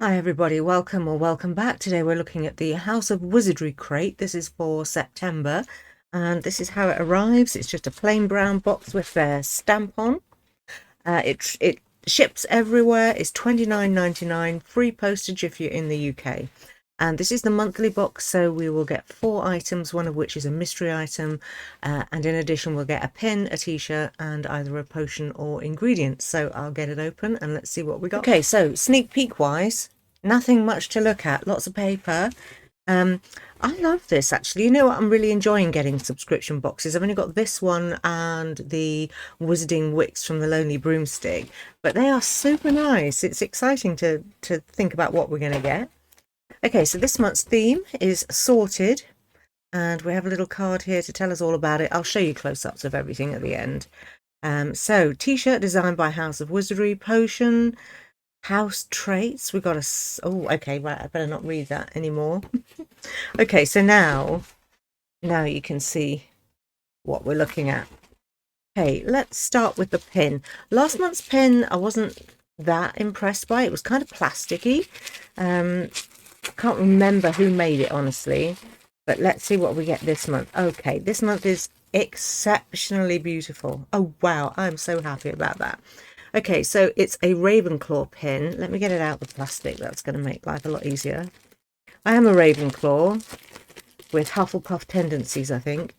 Hi everybody, welcome or welcome back. Today we're looking at the House of Wizardry crate. This is for September and this is how it arrives. It's just a plain brown box with their stamp on. It ships everywhere. It's $29.99, free postage if you're in the UK. And this is the monthly box, so we will get 4 items, one of which is a mystery item. And in addition, we'll get a pin, a t-shirt, and either a potion or ingredients. So I'll get it open and let's see what we got. Okay, so sneak peek wise, nothing much to look at, lots of paper. I love this actually. You know what? I'm really enjoying getting subscription boxes. I've only got this one and the Wizarding Wicks from the Lonely Broomstick, but they are super nice. It's exciting to think about what we're going to get. Okay, so this month's theme is sorted, and we have a little card here to tell us all about it. I'll show you close-ups of everything at the end. So t-shirt designed by House of Wizardry, potion, house traits. We got a okay, right, I better not read that anymore. Okay, so now you can see what we're looking at. Okay, let's start with the pin. Last month's pin I wasn't that impressed by. It was kind of plasticky. I can't remember who made it, honestly, but let's see what we get this month. Okay, this month is exceptionally beautiful. Oh wow, I'm so happy about that. Okay, so it's a Ravenclaw pin. Let me get it out of the plastic. That's going to make life a lot easier. I am a Ravenclaw with Hufflepuff tendencies, I think.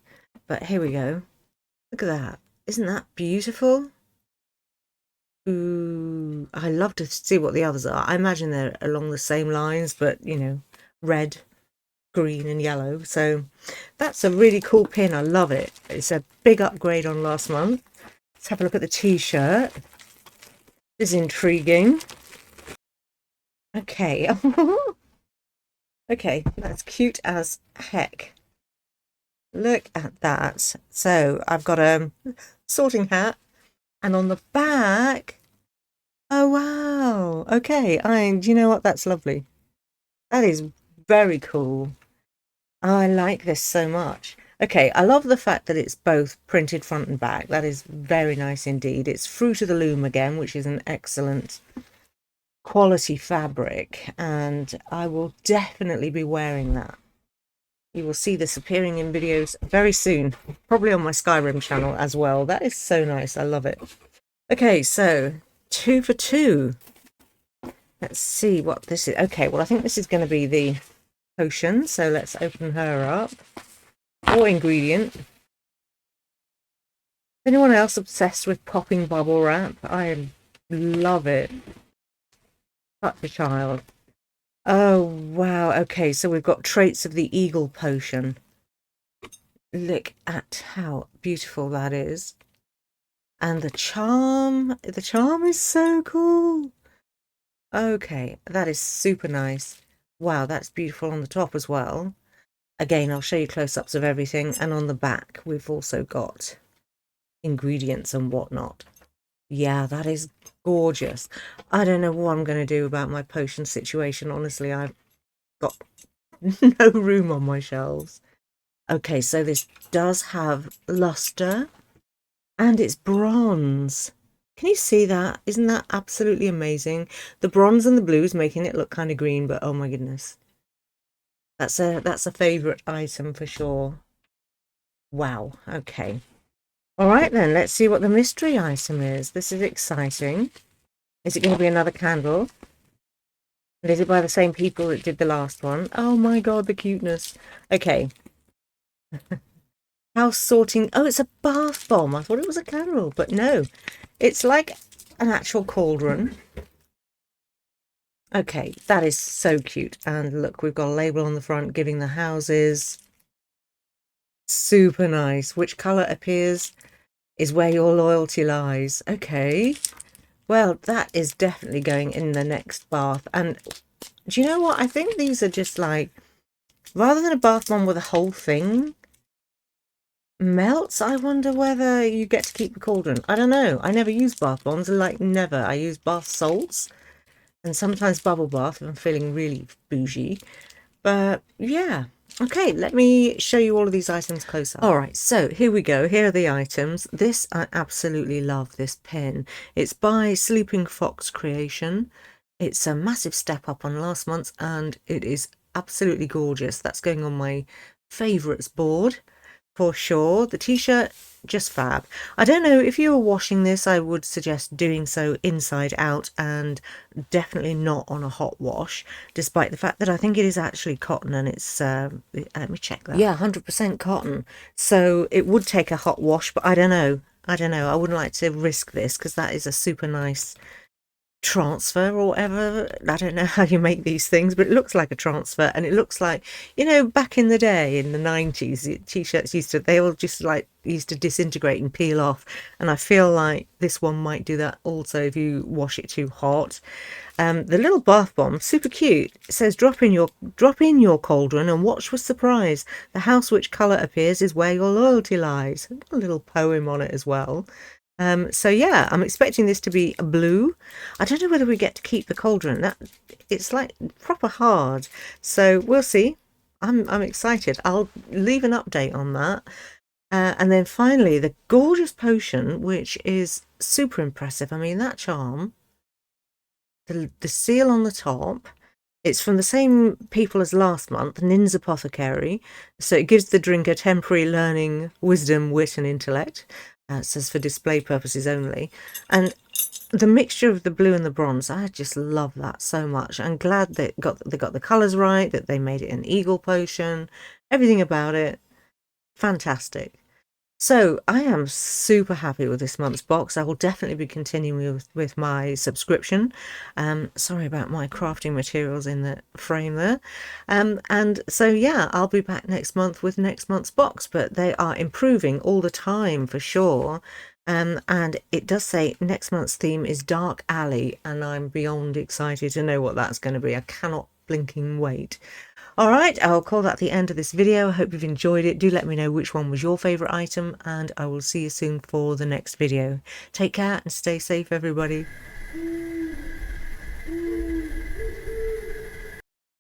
But here we go. Look at that. Isn't that beautiful? Ooh, I love to see what the others are. I imagine they're along the same lines, but, you know, red, green and yellow. So that's a really cool pin. I love it. It's a big upgrade on last month. Let's have a look at the t-shirt. This is intriguing. Okay. Okay, that's cute as heck. Look at that. So I've got a sorting hat, and on the back, oh wow. Okay, do you know what? That's lovely. That is very cool. I like this so much. Okay, I love the fact that it's both printed front and back. That is very nice indeed. It's Fruit of the Loom again, which is an excellent quality fabric, and I will definitely be wearing that. You will see this appearing in videos very soon, probably on my Skyrim channel as well. That is so nice. I love it. Okay, so 2 for 2. Let's see what this is. Okay, well, I think this is going to be the potion, so let's open her up. Or ingredient. Anyone else obsessed with popping bubble wrap? I love it. Such a child. Oh, wow. Okay, so we've got traits of the eagle potion. Look at how beautiful that is. And the charm is so cool. Okay, that is super nice. Wow, that's beautiful on the top as well. Again, I'll show you close-ups of everything. And on the back, we've also got ingredients and whatnot. Yeah, that is gorgeous. I don't know what I'm going to do about my potion situation. Honestly, I've got no room on my shelves. Okay, so this does have luster and it's bronze. Can you see that? Isn't that absolutely amazing? The bronze and the blues making it look kind of green, but oh my goodness. That's a favorite item for sure. Wow. Okay. All right then, let's see what the mystery item is. This is exciting. Is it going to be another candle? And is it by the same people that did the last one? Oh my god, the cuteness. Okay. House sorting. Oh, it's a bath bomb. I thought it was a candle, but no. It's like an actual cauldron. Okay, that is so cute. And look, we've got a label on the front giving the houses. Super nice. Which colour appears is where your loyalty lies. Okay. Well, that is definitely going in the next bath. And do you know what? I think these are just like, rather than a bath bomb with a whole thing melts, I wonder whether you get to keep the cauldron. I don't know. I never use bath bombs, like never. I use bath salts and sometimes bubble bath if I'm feeling really bougie. But yeah. Okay, let me show you all of these items closer. All right, so here we go. Here are the items. This, I absolutely love this pen. It's by Sleeping Fox Creation. It's a massive step up on last month's and it is absolutely gorgeous. That's going on my favourites board for sure. The t-shirt, just fab. I don't know, if you were washing this, I would suggest doing so inside out and definitely not on a hot wash, despite the fact that I think it is actually cotton and it's, let me check that. Yeah, 100% cotton. So it would take a hot wash, but I don't know. I don't know. I wouldn't like to risk this because that is a super nice transfer or whatever. I don't know how you make these things, but it looks like a transfer, and it looks like, you know, back in the day in the 90s, t-shirts they all just like used to disintegrate and peel off, and I feel like this one might do that also if you wash it too hot. The little bath bomb, super cute. It says drop in your cauldron and watch with surprise. The house which colour appears is where your loyalty lies. A little poem on it as well. So yeah, I'm expecting this to be a blue. I don't know whether we get to keep the cauldron. That it's like proper hard. So we'll see. I'm excited. I'll leave an update on that. And then finally, the gorgeous potion, which is super impressive. I mean, that charm, the seal on the top, it's from the same people as last month, Nin's Apothecary. So it gives the drinker temporary learning, wisdom, wit, and intellect. It says for display purposes only. And the mixture of the blue and the bronze, I just love that so much. I'm glad they got the colours right, that they made it an eagle potion. Everything about it, fantastic. So I am super happy with this month's box. I will definitely be continuing with my subscription. Sorry about my crafting materials in the frame there. And so yeah, I'll be back next month with next month's box, but they are improving all the time for sure. And it does say next month's theme is Dark Alley, and I'm beyond excited to know what that's going to be. I cannot blinking wait. All right, I'll call that the end of this video. I hope you've enjoyed it. Do let me know which one was your favourite item, and I will see you soon for the next video. Take care and stay safe, everybody.